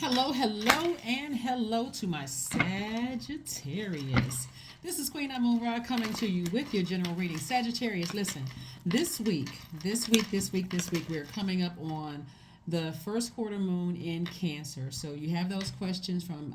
Hello, hello, and hello to my Sagittarius. This is Queen Amun coming to you with your general reading. Sagittarius, listen, this week, we're coming up on the first quarter moon in Cancer. So you have those questions from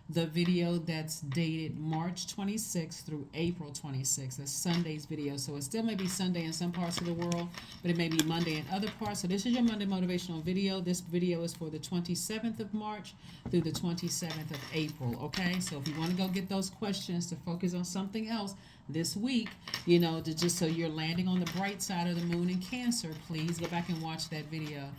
the video that's dated March 26th through April 26th. That's Sunday's video. So it still may be Sunday in some parts of the world, but it may be Monday in other parts. So this is your Monday motivational video. This video is for the 27th of March through the 27th of April. Okay, so if you want to go get those questions to focus on something else this week, to just so you're landing on the bright side of the moon in Cancer, please go back and watch that video.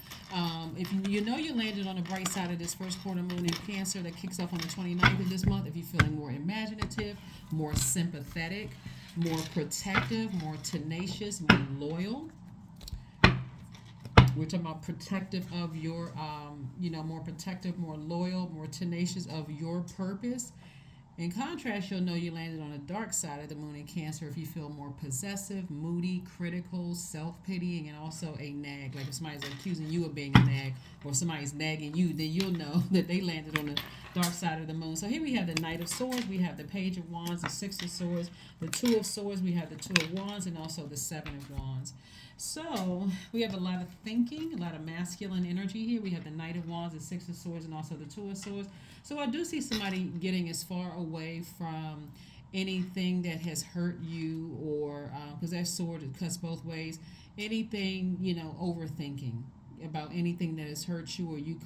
If you landed on the bright side of this first quarter moon in Cancer that kicks off on the 29th of this month, if you're feeling more imaginative, more sympathetic, more protective, more tenacious, more loyal. We're talking about protective of your, more protective, more loyal, more tenacious of your purpose. In contrast, you'll know you landed on the dark side of the moon in Cancer if you feel more possessive, moody, critical, self-pitying, and also a nag. Like if somebody's accusing you of being a nag or somebody's nagging you, then you'll know that they landed on the dark side of the moon. So here we have the Knight of Swords, we have the Page of Wands, the Six of Swords, the Two of Swords, we have the Two of Wands, and also the Seven of Wands. So we have a lot of thinking, a lot of masculine energy here. We have the Knight of Wands, the Six of Swords, and also the Two of Swords. So I do see somebody getting as far away from anything that has hurt you, or because that sword cuts both ways. Anything, overthinking about anything that has hurt you, or you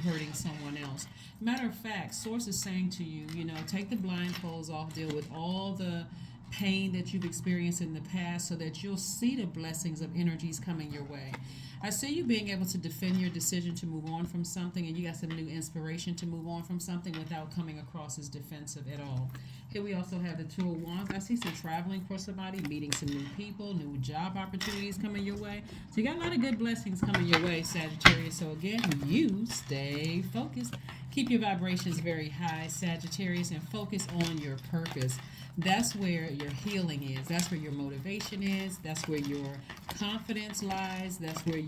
hurting someone else. Matter of fact, Source is saying to you, take the blindfolds off, deal with all the pain that you've experienced in the past so that you'll see the blessings of energies coming your way. I see you being able to defend your decision to move on from something, and you got some new inspiration to move on from something without coming across as defensive at all. Here we also have the Two of Wands. I see some traveling for somebody, meeting some new people, new job opportunities coming your way. So you got a lot of good blessings coming your way, Sagittarius. So again, you stay focused. Keep your vibrations very high, Sagittarius, and focus on your purpose. That's where your healing is. That's where your motivation is. That's where your confidence lies. That's where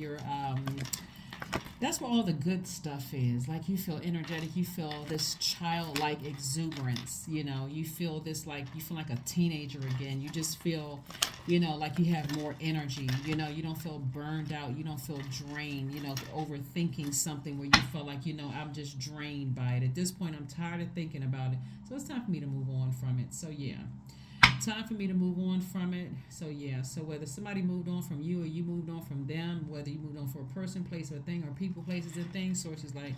all the good stuff is. Like you feel energetic, you feel this childlike exuberance, you feel this you feel like a teenager again. You just feel, like you have more energy, you don't feel burned out, you don't feel drained, overthinking something where you feel like, I'm just drained by it. At this point, I'm tired of thinking about it. So it's time for me to move on from it. So yeah. Time for me to move on from it. So yeah, so whether somebody moved on from you or you moved on from them, whether you moved on for a person, place, or thing, or people, places, and things, Sources like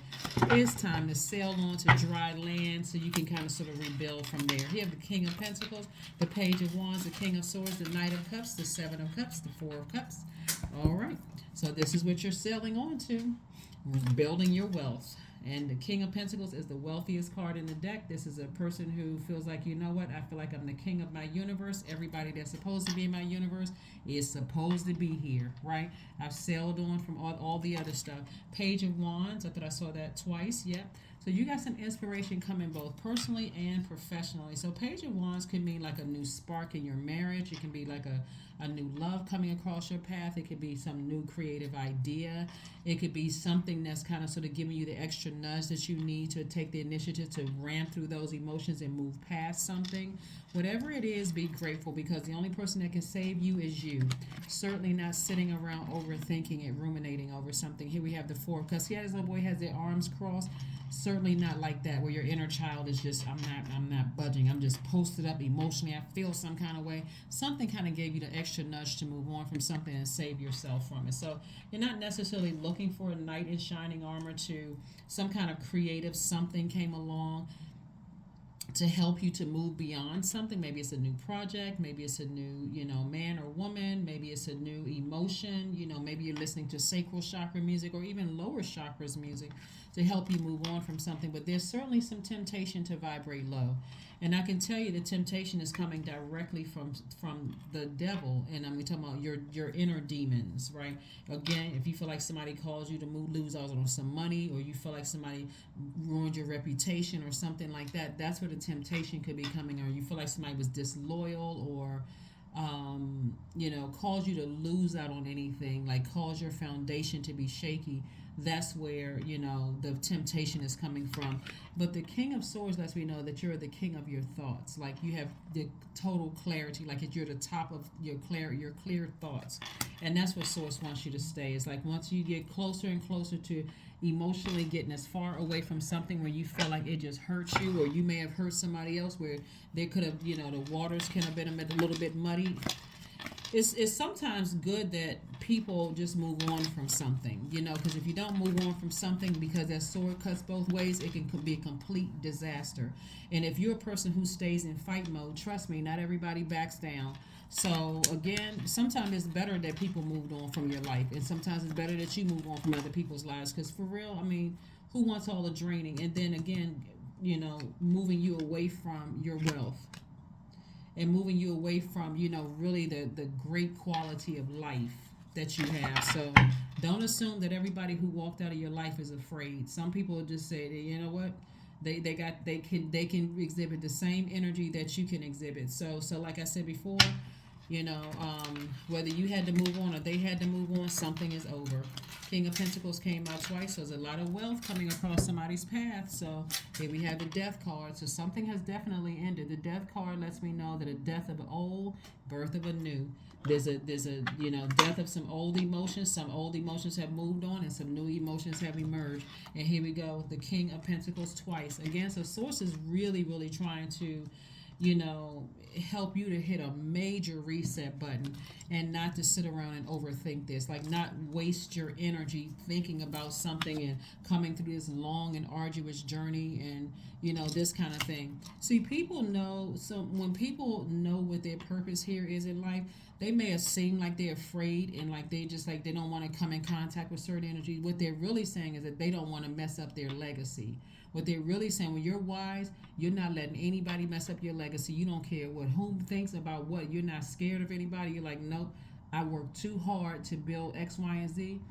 it's time to sail on to dry land so you can kind of sort of rebuild from there. You have the King of Pentacles, the Page of Wands, the King of Swords, the Knight of Cups, the Seven of Cups, the Four of Cups. All right, so this is what you're sailing on to, building your wealth. And the King of Pentacles is the wealthiest card in the deck. This is a person who feels like, I feel like I'm the king of my universe. Everybody that's supposed to be in my universe is supposed to be here, right? I've sailed on from all the other stuff. Page of Wands, I thought I saw that twice, yep. So you got some inspiration coming both personally and professionally. So Page of Wands could mean like a new spark in your marriage. It can be like a new love coming across your path. It could be some new creative idea. It could be something that's kind of sort of giving you the extra nudge that you need to take the initiative to ram through those emotions and move past something. Whatever it is, be grateful, because the only person that can save you is you. Certainly not sitting around overthinking it, ruminating over something. Here we have the Four, because this little boy has their arms crossed. Certainly not like that, where your inner child is just, I'm not budging. I'm just posted up emotionally. I feel some kind of way. Something kind of gave you the extra nudge to move on from something and save yourself from it. So you're not necessarily looking for a knight in shining armor. To some kind of creative something came along to help you to move beyond something. Maybe it's a new project, maybe it's a new, man or woman, maybe it's a new emotion, maybe you're listening to sacral chakra music or even lower chakras music to help you move on from something. But there's certainly some temptation to vibrate low. And I can tell you the temptation is coming directly from the devil. And I'm talking about your inner demons, right? Again, if you feel like somebody calls you to lose out on some money, or you feel like somebody ruined your reputation or something like that, that's where the temptation could be coming. Or you feel like somebody was disloyal, or cause you to lose out on anything, like cause your foundation to be shaky. that's where, the temptation is coming from. But the King of Swords lets me know that you're the king of your thoughts. Like you have the total clarity, like you're the top of your clear thoughts. And that's what Source wants you to stay. It's like once you get closer and closer to emotionally getting as far away from something where you feel like it just hurts you, or you may have hurt somebody else where they could have, the waters can have been a little bit muddy. It's sometimes good that people just move on from something, because if you don't move on from something, because that sword cuts both ways, it can be a complete disaster. And if you're a person who stays in fight mode, trust me, not everybody backs down. So again, sometimes it's better that people moved on from your life, and sometimes it's better that you move on from other people's lives. Because for real, I mean, who wants all the draining? And then again, moving you away from your wealth, and moving you away from, really the great quality of life that you have. So don't assume that everybody who walked out of your life is afraid. Some people just say that, you know what, they can exhibit the same energy that you can exhibit. So like I said before, whether you had to move on or they had to move on, something is over. King of Pentacles came out twice, so there's a lot of wealth coming across somebody's path. So here we have the Death card. So something has definitely ended. The Death card lets me know that a death of an old, birth of a new. There's a death of some old emotions. Some old emotions have moved on, and some new emotions have emerged. And here we go, the King of Pentacles twice again. So Source is really, really trying to, help you to hit a major reset button, and not to sit around and overthink this. Like, not waste your energy thinking about something and coming through this long and arduous journey, and this kind of thing. See, people know. So when people know what their purpose here is in life, they may have seemed like they're afraid, and like they don't want to come in contact with certain energies. What they're really saying is that they don't want to mess up their legacy. What they're really saying, when you're wise, you're not letting anybody mess up your legacy. You don't care what whom thinks about what. You're not scared of anybody. You're like, nope, I worked too hard to build X, Y, and Z.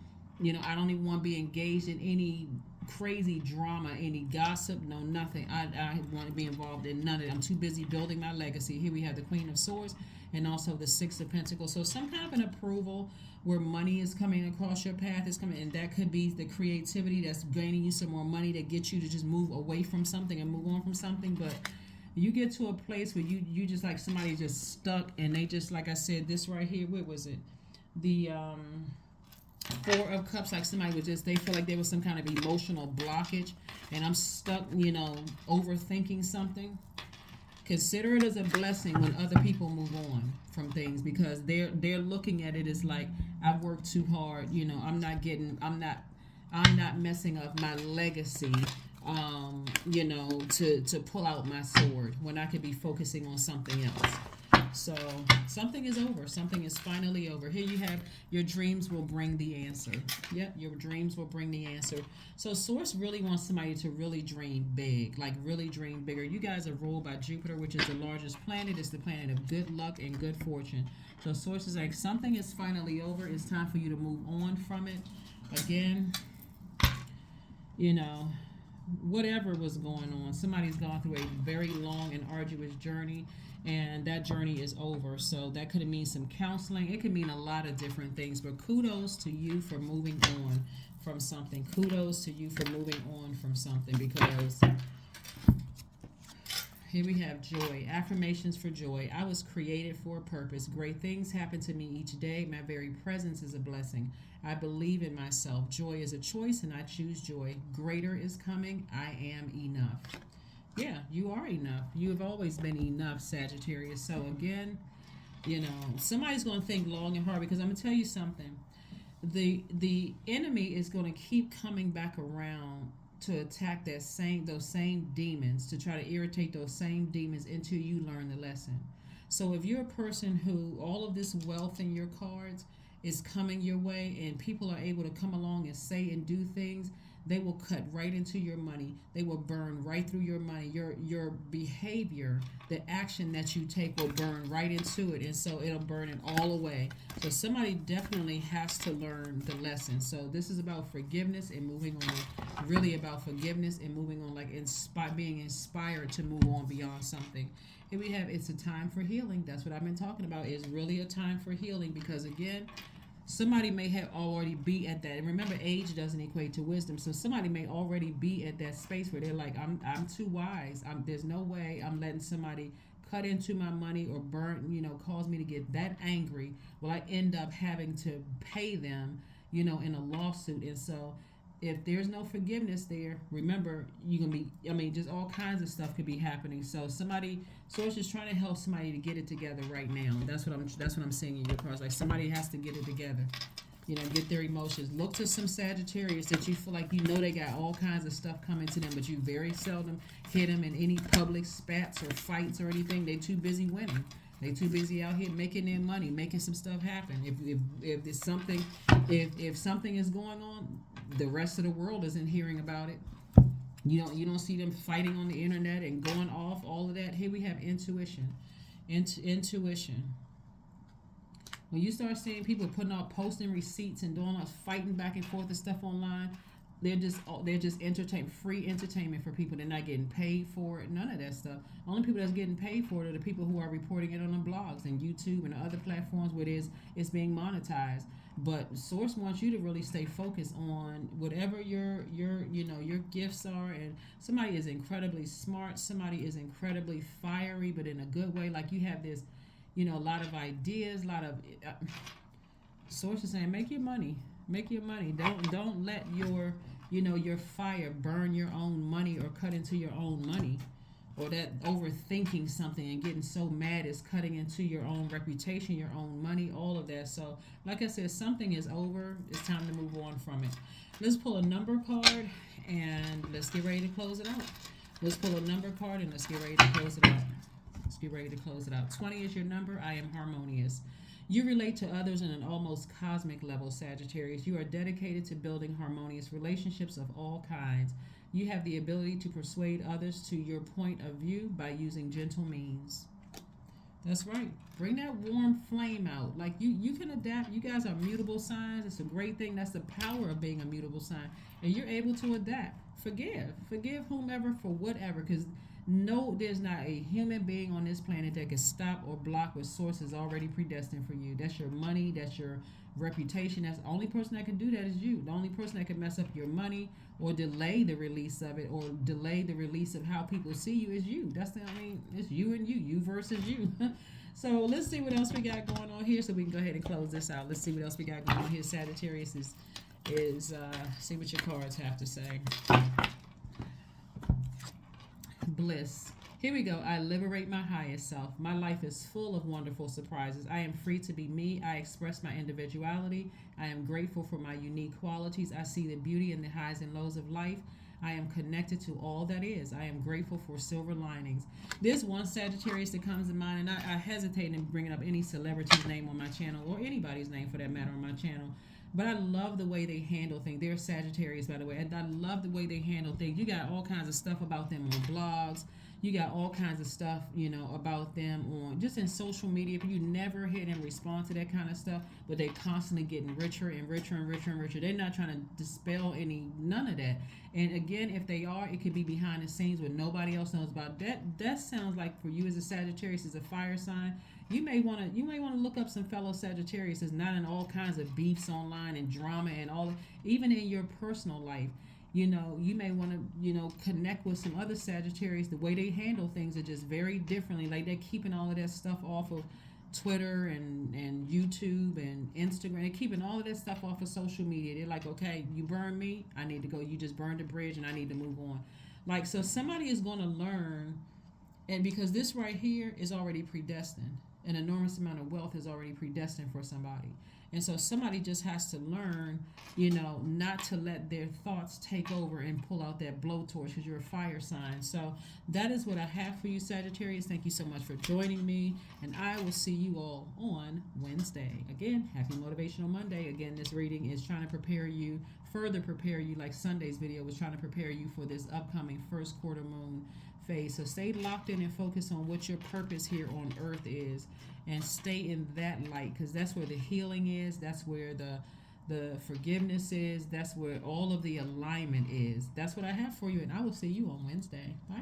I don't even want to be engaged in any crazy drama, any gossip, no nothing. I want to be involved in none of it. I'm too busy building my legacy. Here we have the Queen of Swords and also the Six of Pentacles. So some kind of an approval where money is coming across your path is coming, and that could be the creativity that's gaining you some more money to get you to just move away from something and move on from something. But you get to a place where you just like somebody just stuck, and they just, like I said, this right here, where was it? The Four of Cups, like somebody was just, they feel like there was some kind of emotional blockage, and I'm stuck, overthinking something. Consider it as a blessing when other people move on from things, because they're looking at it as like, I've worked too hard, I'm not messing up my legacy, to pull out my sword when I could be focusing on something else. So something is over. Something is finally over. Here you have, your dreams will bring the answer. Yep, your dreams will bring the answer. So Source really wants somebody to really dream big, like really dream bigger. You guys are ruled by Jupiter, which is the largest planet. It's the planet of good luck and good fortune. So Source is like, something is finally over. It's time for you to move on from it. Again, whatever was going on, somebody's gone through a very long and arduous journey, and that journey is over. So that could mean some counseling. It could mean a lot of different things, but kudos to you for moving on from something. Kudos to you for moving on from something, because here we have joy. Affirmations for joy. I was created for a purpose. Great things happen to me each day. My very presence is a blessing. I believe in myself. Joy is a choice, and I choose joy. Greater is coming. I am enough. Yeah, you are enough. You have always been enough, Sagittarius. So again, somebody's going to think long and hard, because I'm going to tell you something. The enemy is going to keep coming back around to attack those same demons, to try to irritate those same demons until you learn the lesson. So if you're a person who all of this wealth in your cards is coming your way, and people are able to come along and say and do things, they will cut right into your money. They will burn right through your money. Your behavior, the action that you take, will burn right into it, and so it'll burn it all away. So somebody definitely has to learn the lesson. So this is about forgiveness and moving on. Really about forgiveness and moving on, like being inspired to move on beyond something. Here we have, it's a time for healing. That's what I've been talking about. It's really a time for healing, because again, Somebody may have already be at that. And remember, age doesn't equate to wisdom. So somebody may already be at that space where they're like, I'm too wise. There's no way I'm letting somebody cut into my money or burn, cause me to get that angry. Well, I end up having to pay them, in a lawsuit. And so if there's no forgiveness there, remember, you can be, just all kinds of stuff could be happening. So source is trying to help somebody to get it together right now. That's what I'm seeing in your cards. Like somebody has to get it together. Get their emotions. Look to some Sagittarius that you feel like they got all kinds of stuff coming to them, but you very seldom hit them in any public spats or fights or anything. They too busy winning. They too busy out here making their money, making some stuff happen. If it's something, if something is going on, the rest of the world isn't hearing about it. You don't see them fighting on the internet and going off, all of that. Here we have intuition. Intuition. When you start seeing people putting out posting receipts and doing all fighting back and forth and stuff online, they're just free entertainment for people. They're not getting paid for it. None of that stuff. Only people that's getting paid for it are the people who are reporting it on the blogs and YouTube and other platforms where it's being monetized. But Source wants you to really stay focused on whatever your gifts are. And somebody is incredibly smart. Somebody is incredibly fiery, but in a good way. Like you have this, a lot of ideas, a lot of Source is saying, make your money. Make your money. Don't let your fire burn your own money or cut into your own money, or that overthinking something and getting so mad is cutting into your own reputation, your own money, all of that. So, like I said, something is over. It's time to move on from it. Let's pull a number card and let's get ready to close it out. Let's pull a number card and let's get ready to close it out. Let's get ready to close it out. 20 is your number. I am harmonious. You relate to others on an almost cosmic level, Sagittarius. You are dedicated to building harmonious relationships of all kinds. You have the ability to persuade others to your point of view by using gentle means. That's right. Bring that warm flame out. Like you can adapt. You guys are mutable signs. It's a great thing. That's the power of being a mutable sign. And you're able to adapt. Forgive whomever for whatever, because no, there's not a human being on this planet that can stop or block what Source is already predestined for you. That's your money. That's your reputation. That's the only person that can do that is you. The only person that can mess up your money or delay the release of it or delay the release of how people see you is you. It's you and you versus you. So let's see what else we got going on here so we can go ahead and close this out. Let's see what else we got going on here. Sagittarius is see what your cards have to say. Bliss. Here we go. I liberate my highest self. My life is full of wonderful surprises. I am free to be me. I express my individuality. I am grateful for my unique qualities. I see the beauty in the highs and lows of life. I am connected to all that is. I am grateful for silver linings. There's one Sagittarius that comes to mind, and I hesitate in bringing up any celebrity's name on my channel, or anybody's name for that matter on my channel. But I love the way they handle things. They're Sagittarius, by the way. And I love the way they handle things. You got all kinds of stuff about them on blogs. You got all kinds of stuff, about them on just in social media. You never hear them respond to that kind of stuff, but they constantly getting richer and richer and richer and richer. They're not trying to dispel none of that. And again, if they are, it could be behind the scenes where nobody else knows about that. That sounds like for you as a Sagittarius, as a fire sign, you may want to look up some fellow Sagittarius that's not in all kinds of beefs online and drama and all, even in your personal life. You may want to, connect with some other Sagittarius. The way they handle things are just very differently. Like they're keeping all of that stuff off of Twitter and YouTube and Instagram. They're keeping all of that stuff off of social media. They're like, okay, you burned me, I need to go. You just burned the bridge and I need to move on. Like, so somebody is going to learn, and because this right here is already predestined. An enormous amount of wealth is already predestined for somebody. And so somebody just has to learn, not to let their thoughts take over and pull out that blowtorch, because you're a fire sign. So that is what I have for you, Sagittarius. Thank you so much for joining me. And I will see you all on Wednesday. Again, happy Motivational Monday. Again, this reading is trying to further prepare you, like Sunday's video was trying to prepare you for this upcoming first quarter moon phase. So stay locked in and focus on what your purpose here on earth is, and stay in that light, because that's where the healing is. That's where the forgiveness is. That's where all of the alignment is. That's what I have for you, and I will see you on Wednesday. Bye.